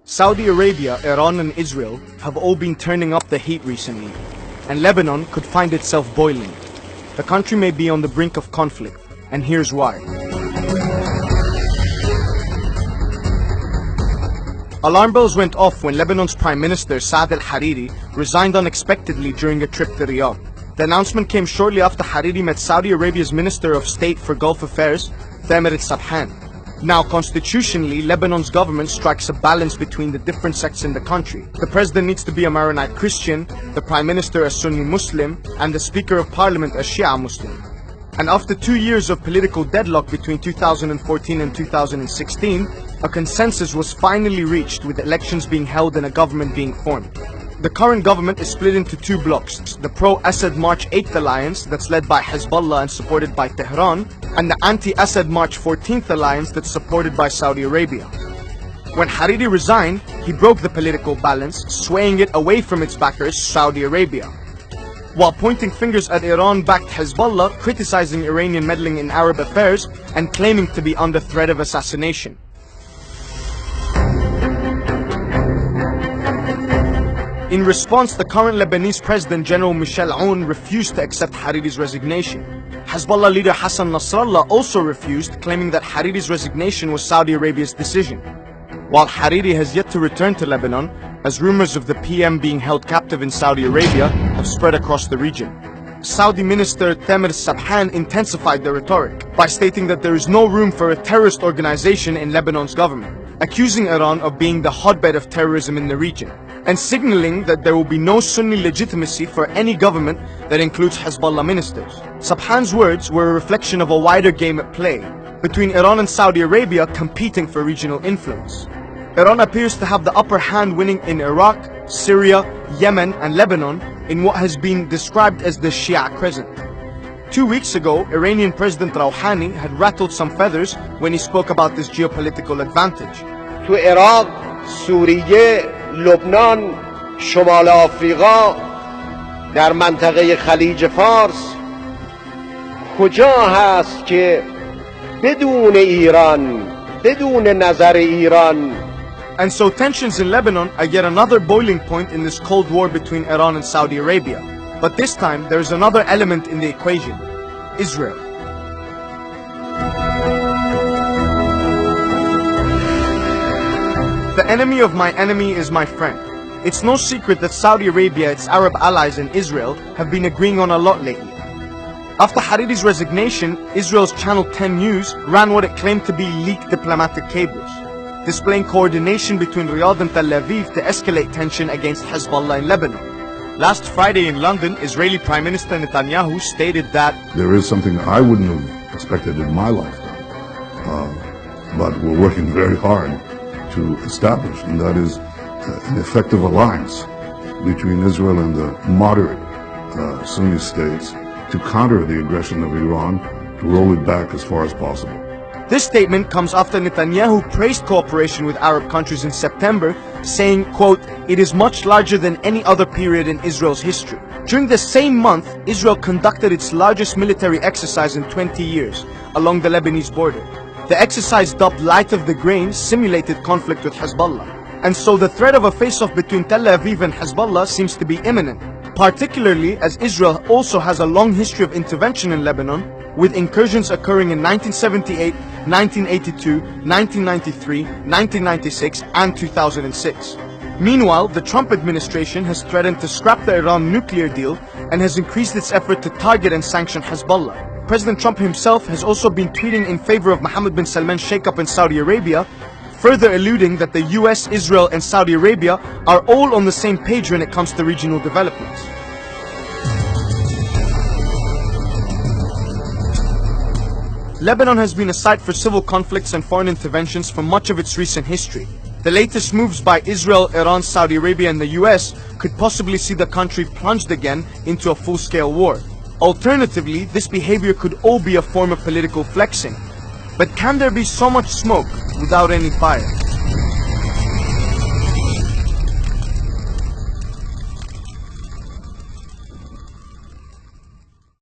Saudi Arabia, Iran and Israel have all been turning up the heat recently, and Lebanon could find itself boiling. The country may be on the brink of conflict, and here's why. Alarm bells went off when Lebanon's Prime Minister Saad al-Hariri resigned unexpectedly during a trip to Riyadh. The announcement came shortly after Hariri met Saudi Arabia's Minister of State for Gulf Affairs, Thamer al-Sabhan. Now, constitutionally, Lebanon's government strikes a balance between the different sects in the country. The president needs to be a Maronite Christian, the prime minister a Sunni Muslim, and the speaker of parliament a Shia Muslim. And after 2 years of political deadlock between 2014 and 2016, a consensus was finally reached, with elections being held and a government being formed. The current government is split into two blocks: the pro-Assad March 8th Alliance that's led by Hezbollah and supported by Tehran, and the anti-Assad March 14th Alliance that's supported by Saudi Arabia. When Hariri resigned, he broke the political balance, swaying it away from its backers, Saudi Arabia, while pointing fingers at Iran-backed Hezbollah, criticizing Iranian meddling in Arab affairs, and claiming to be under threat of assassination. In response, the current Lebanese President General Michel Aoun refused to accept Hariri's resignation. Hezbollah leader Hassan Nasrallah also refused, claiming that Hariri's resignation was Saudi Arabia's decision. While Hariri has yet to return to Lebanon, as rumors of the PM being held captive in Saudi Arabia have spread across the region. Saudi Minister Thamer al-Sabhan intensified the rhetoric by stating that there is no room for a terrorist organization in Lebanon's government, accusing Iran of being the hotbed of terrorism in the region, and signaling that there will be no Sunni legitimacy for any government that includes Hezbollah ministers. Sabhan's words were a reflection of a wider game at play, between Iran and Saudi Arabia competing for regional influence. Iran appears to have the upper hand, winning in Iraq, Syria, Yemen and Lebanon in what has been described as the Shia Crescent. 2 weeks ago, Iranian President Rouhani had rattled some feathers when he spoke about this geopolitical advantage. To Iraq, Syria, لبنان، شمال آفریقا، در منطقه خلیج فارس کجا هست که بدون ایران، بدون نظر ایران. And so tensions in Lebanon are yet another boiling point in this cold war between Iran and Saudi Arabia. But this time there is another element in the equation: Israel. The enemy of my enemy is my friend. It's no secret that Saudi Arabia, its Arab allies and Israel have been agreeing on a lot lately. After Hariri's resignation, Israel's Channel 10 News ran what it claimed to be leaked diplomatic cables, displaying coordination between Riyadh and Tel Aviv to escalate tension against Hezbollah in Lebanon. Last Friday in London, Israeli Prime Minister Netanyahu stated that there is something I wouldn't have expected in my lifetime, but we're working very hard to establish, and that is an effective alliance between Israel and the moderate Sunni states to counter the aggression of Iran, to roll it back as far as possible. This statement comes after Netanyahu praised cooperation with Arab countries in September, saying, quote, "It is much larger than any other period in Israel's history." During the same month, Israel conducted its largest military exercise in 20 years along the Lebanese border. The exercise, dubbed Light of the Grain, simulated conflict with Hezbollah. And so the threat of a face-off between Tel Aviv and Hezbollah seems to be imminent, particularly as Israel also has a long history of intervention in Lebanon, with incursions occurring in 1978, 1982, 1993, 1996 and 2006. Meanwhile, the Trump administration has threatened to scrap the Iran nuclear deal and has increased its effort to target and sanction Hezbollah. President Trump himself has also been tweeting in favor of Mohammed bin Salman's shakeup in Saudi Arabia, further alluding that the US, Israel and Saudi Arabia are all on the same page when it comes to regional developments. Lebanon has been a site for civil conflicts and foreign interventions for much of its recent history. The latest moves by Israel, Iran, Saudi Arabia and the US could possibly see the country plunged again into a full-scale war. Alternatively, this behavior could all be a form of political flexing. But can there be so much smoke without any fire?